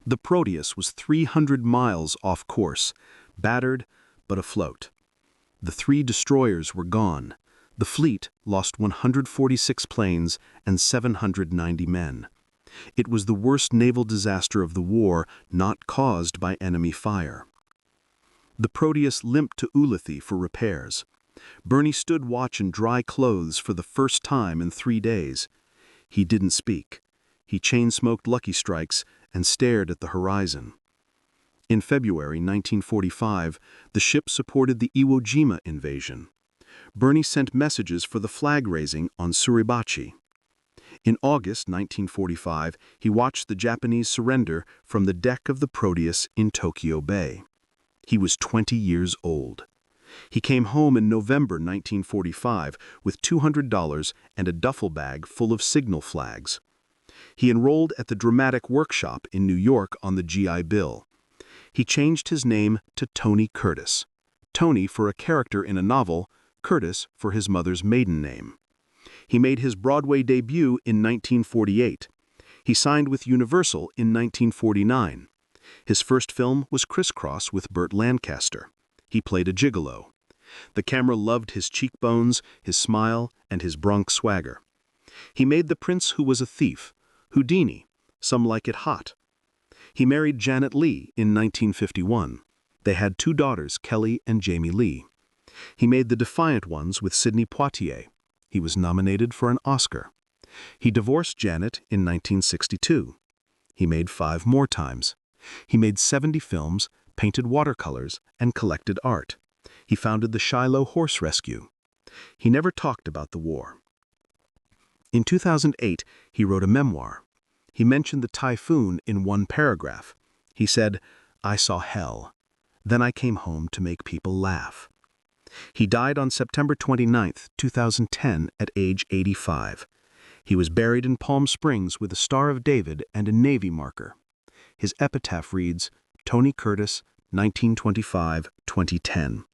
The Proteus was 300 miles off course, battered but afloat. The 3 destroyers were gone. The fleet lost 146 planes and 790 men. It was the worst naval disaster of the war not caused by enemy fire. The Proteus limped to Ulithi for repairs. Bernie stood watch in dry clothes for the first time in 3 days. He didn't speak. He chain-smoked Lucky Strikes and stared at the horizon. In February 1945, the ship supported the Iwo Jima invasion. Bernie sent messages for the flag-raising on Suribachi. In August 1945, he watched the Japanese surrender from the deck of the Proteus in Tokyo Bay. He was 20 years old. He came home in November 1945 with $200 and a duffel bag full of signal flags. He enrolled at the Dramatic Workshop in New York on the GI Bill. He changed his name to Tony Curtis. Tony for a character in a novel, Curtis for his mother's maiden name. He made his Broadway debut in 1948. He signed with Universal in 1949. His first film was Crisscross with Burt Lancaster. He played a gigolo. The camera loved his cheekbones, his smile, and his Bronx swagger. He made The Prince Who Was a Thief, Houdini, Some Like It Hot. He married Janet Leigh in 1951. They had 2 daughters, Kelly and Jamie Lee. He made The Defiant Ones with Sidney Poitier. He was nominated for an Oscar. He divorced Janet in 1962. He made 5 more times. He made 70 films, painted watercolors, and collected art. He founded the Shiloh Horse Rescue. He never talked about the war. In 2008, he wrote a memoir. He mentioned the typhoon in one paragraph. He said, "I saw hell. Then I came home to make people laugh." He died on September 29, 2010, at age 85. He was buried in Palm Springs with a Star of David and a Navy marker. His epitaph reads, Tony Curtis, 1925-2010.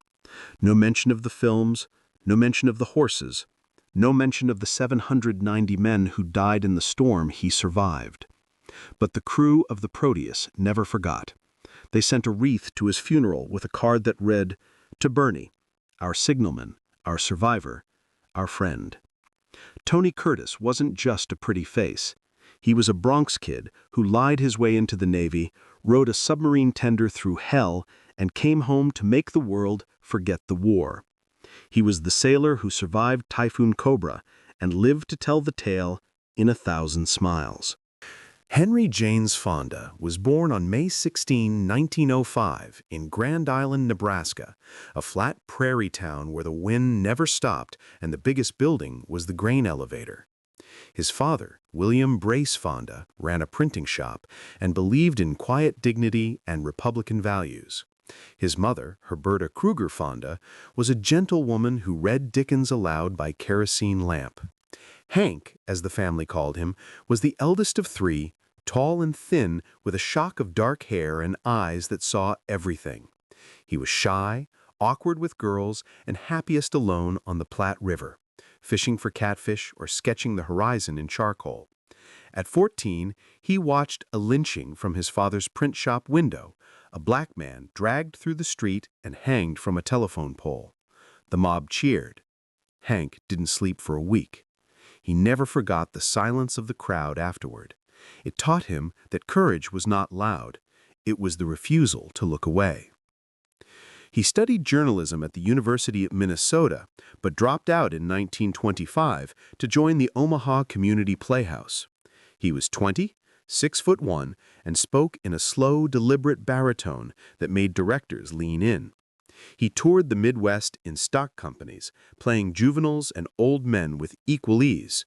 No mention of the films, no mention of the horses, no mention of the 790 men who died in the storm he survived. But the crew of the Proteus never forgot. They sent a wreath to his funeral with a card that read, "To Bernie, our signalman, our survivor, our friend." Tony Curtis wasn't just a pretty face. He was a Bronx kid who lied his way into the Navy, rode a submarine tender through hell, and came home to make the world forget the war. He was the sailor who survived Typhoon Cobra and lived to tell the tale in 1,000 smiles. Henry James Fonda was born on May 16, 1905, in Grand Island, Nebraska, a flat prairie town where the wind never stopped and the biggest building was the grain elevator. His father, William Brace Fonda, ran a printing shop and believed in quiet dignity and Republican values. His mother, Herberta Kruger Fonda, was a gentle woman who read Dickens aloud by kerosene lamp. Hank, as the family called him, was the eldest of 3, tall and thin, with a shock of dark hair and eyes that saw everything. He was shy, awkward with girls, and happiest alone on the Platte River, fishing for catfish or sketching the horizon in charcoal. At 14, he watched a lynching from his father's print shop window, a black man dragged through the street and hanged from a telephone pole. The mob cheered. Hank didn't sleep for a week. He never forgot the silence of the crowd afterward. It taught him that courage was not loud. It was the refusal to look away. He studied journalism at the University of Minnesota, but dropped out in 1925 to join the Omaha Community Playhouse. He was 20, 6'1", and spoke in a slow, deliberate baritone that made directors lean in. He toured the Midwest in stock companies, playing juveniles and old men with equal ease.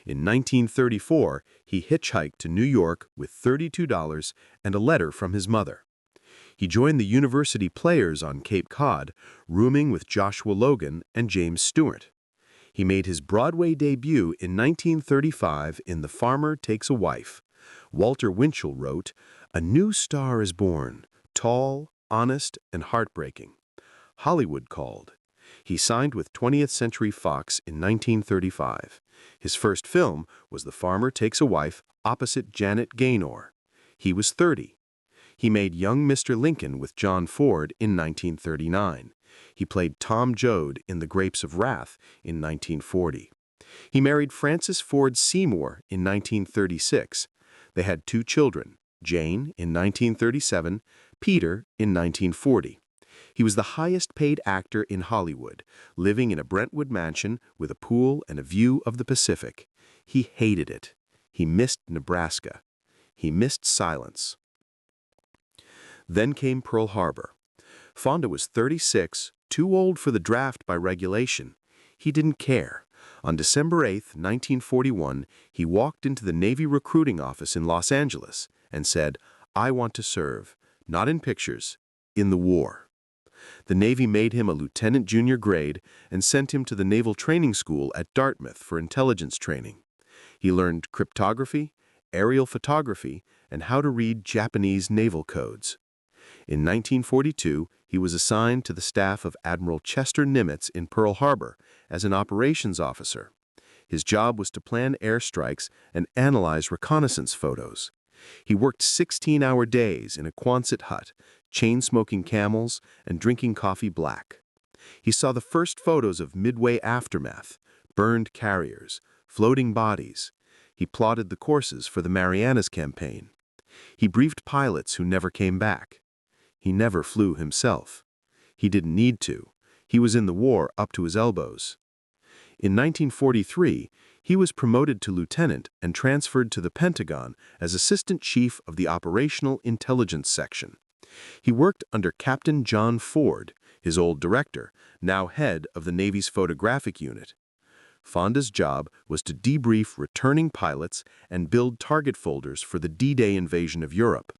In 1934, he hitchhiked to New York with $32 and a letter from his mother. He joined the University Players on Cape Cod, rooming with Joshua Logan and James Stewart. He made his Broadway debut in 1935 in The Farmer Takes a Wife. Walter Winchell wrote, "A new star is born, tall, honest, and heartbreaking." Hollywood called. He signed with 20th Century Fox in 1935. His first film was The Farmer Takes a Wife opposite Janet Gaynor. He was 30. He made Young Mr. Lincoln with John Ford in 1939. He played Tom Joad in The Grapes of Wrath in 1940. He married Frances Ford Seymour in 1936. They had 2 children, Jane in 1937, Peter in 1940. He was the highest-paid actor in Hollywood, living in a Brentwood mansion with a pool and a view of the Pacific. He hated it. He missed Nebraska. He missed silence. Then came Pearl Harbor. Fonda was 36, too old for the draft by regulation. He didn't care. On December 8, 1941, he walked into the Navy recruiting office in Los Angeles and said, "I want to serve, not in pictures, in the war." The Navy made him a lieutenant junior grade and sent him to the Naval Training School at Dartmouth for intelligence training. He learned cryptography, aerial photography, and how to read Japanese naval codes. In 1942, he was assigned to the staff of Admiral Chester Nimitz in Pearl Harbor as an operations officer. His job was to plan airstrikes and analyze reconnaissance photos. He worked 16-hour days in a Quonset hut, chain-smoking camels and drinking coffee black. He saw the first photos of Midway aftermath, burned carriers, floating bodies. He plotted the courses for the Marianas Campaign. He briefed pilots who never came back. He never flew himself. He didn't need to. He was in the war up to his elbows. In 1943, he was promoted to lieutenant and transferred to the Pentagon as assistant chief of the Operational Intelligence Section. He worked under Captain John Ford, his old director, now head of the Navy's photographic unit. Fonda's job was to debrief returning pilots and build target folders for the D-Day invasion of Europe.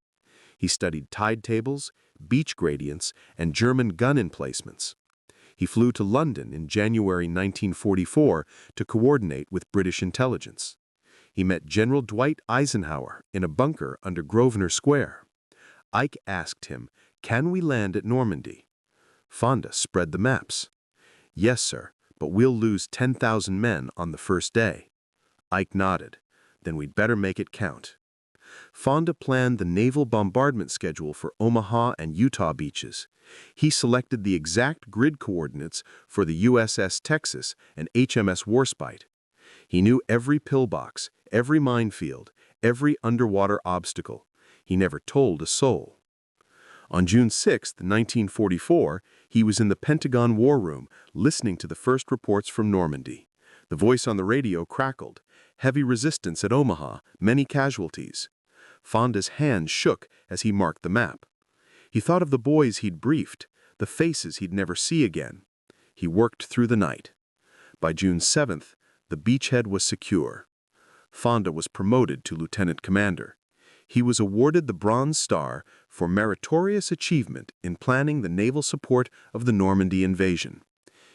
He studied tide tables, beach gradients, and German gun emplacements. He flew to London in January 1944 to coordinate with British intelligence. He met General Dwight Eisenhower in a bunker under Grosvenor Square. Ike asked him, "Can we land at Normandy?" Fonda spread the maps. "Yes, sir, but we'll lose 10,000 men on the first day." Ike nodded. "Then we'd better make it count." Fonda planned the naval bombardment schedule for Omaha and Utah beaches. He selected the exact grid coordinates for the USS Texas and HMS Warspite. He knew every pillbox, every minefield, every underwater obstacle. He never told a soul. On June 6, 1944, he was in the Pentagon War Room listening to the first reports from Normandy. The voice on the radio crackled. Heavy resistance at Omaha, many casualties. Fonda's hand shook as he marked the map. He thought of the boys he'd briefed, the faces he'd never see again. He worked through the night. By June 7th, the beachhead was secure. Fonda was promoted to lieutenant commander. He was awarded the Bronze Star for meritorious achievement in planning the naval support of the Normandy invasion.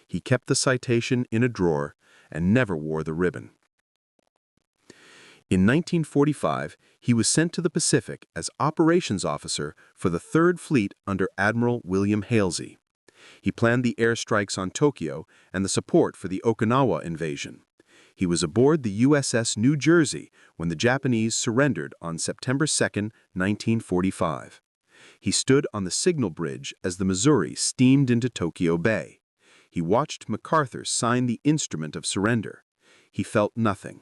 He kept the citation in a drawer and never wore the ribbon. In 1945, he was sent to the Pacific as operations officer for the 3rd Fleet under Admiral William Halsey. He planned the airstrikes on Tokyo and the support for the Okinawa invasion. He was aboard the USS New Jersey when the Japanese surrendered on September 2, 1945. He stood on the signal bridge as the Missouri steamed into Tokyo Bay. He watched MacArthur sign the instrument of surrender. He felt nothing.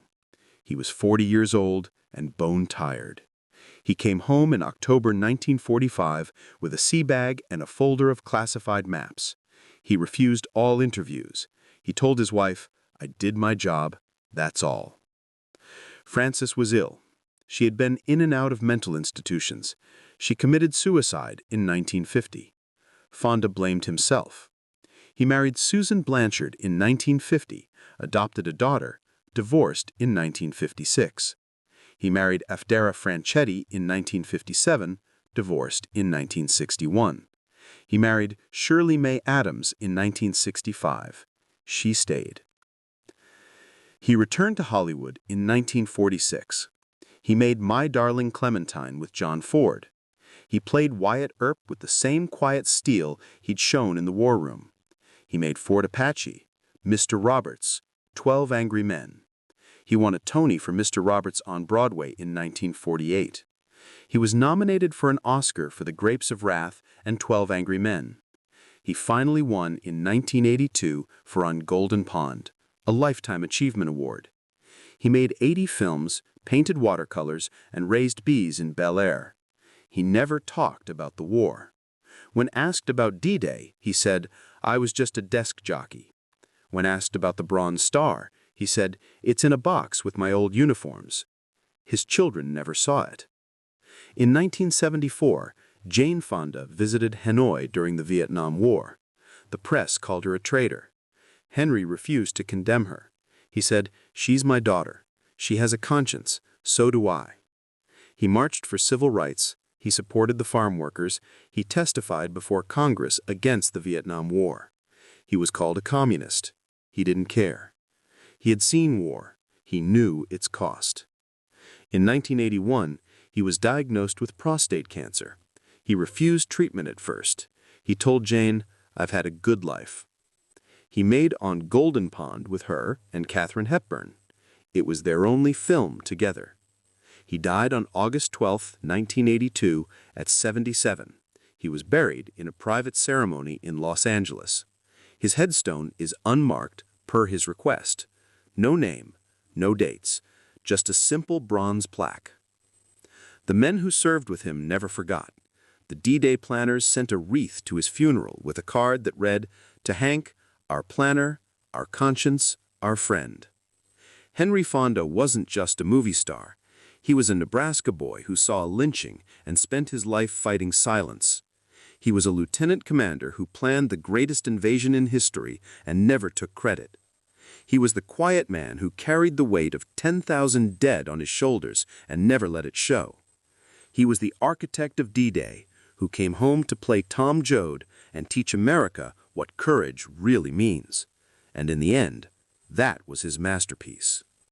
He was 40 years old and bone-tired. He came home in October 1945 with a sea bag and a folder of classified maps. He refused all interviews. He told his wife, "I did my job, that's all." Frances was ill. She had been in and out of mental institutions. She committed suicide in 1950. Fonda blamed himself. He married Susan Blanchard in 1950, adopted a daughter, divorced in 1956. He married Afdera Franchetti in 1957, divorced in 1961. He married Shirley May Adams in 1965. She stayed. He returned to Hollywood in 1946. He made My Darling Clementine with John Ford. He played Wyatt Earp with the same quiet steel he'd shown in the war room. He made Fort Apache, Mr. Roberts, 12 Angry Men. He won a Tony for Mr. Roberts on Broadway in 1948. He was nominated for an Oscar for The Grapes of Wrath and 12 Angry Men. He finally won in 1982 for On Golden Pond, a Lifetime Achievement Award. He made 80 films, painted watercolors, and raised bees in Bel Air. He never talked about the war. When asked about D-Day, he said, "I was just a desk jockey." When asked about the Bronze Star, he said, "It's in a box with my old uniforms." His children never saw it. In 1974, Jane Fonda visited Hanoi during the Vietnam War. The press called her a traitor. Henry refused to condemn her. He said, "She's my daughter. She has a conscience. So do I." He marched for civil rights. He supported the farm workers. He testified before Congress against the Vietnam War. He was called a communist. He didn't care. He had seen war. He knew its cost. In 1981, he was diagnosed with prostate cancer. He refused treatment at first. He told Jane, "I've had a good life." He made On Golden Pond with her and Katharine Hepburn. It was their only film together. He died on August 12, 1982, at 77. He was buried in a private ceremony in Los Angeles. His headstone is unmarked per his request. No name, no dates, just a simple bronze plaque. The men who served with him never forgot. The D-Day planners sent a wreath to his funeral with a card that read, "To Hank, our planner, our conscience, our friend." Henry Fonda wasn't just a movie star. He was a Nebraska boy who saw a lynching and spent his life fighting silence. He was a lieutenant commander who planned the greatest invasion in history and never took credit. He was the quiet man who carried the weight of 10,000 dead on his shoulders and never let it show. He was the architect of D-Day, who came home to play Tom Joad and teach America what courage really means. And in the end, that was his masterpiece.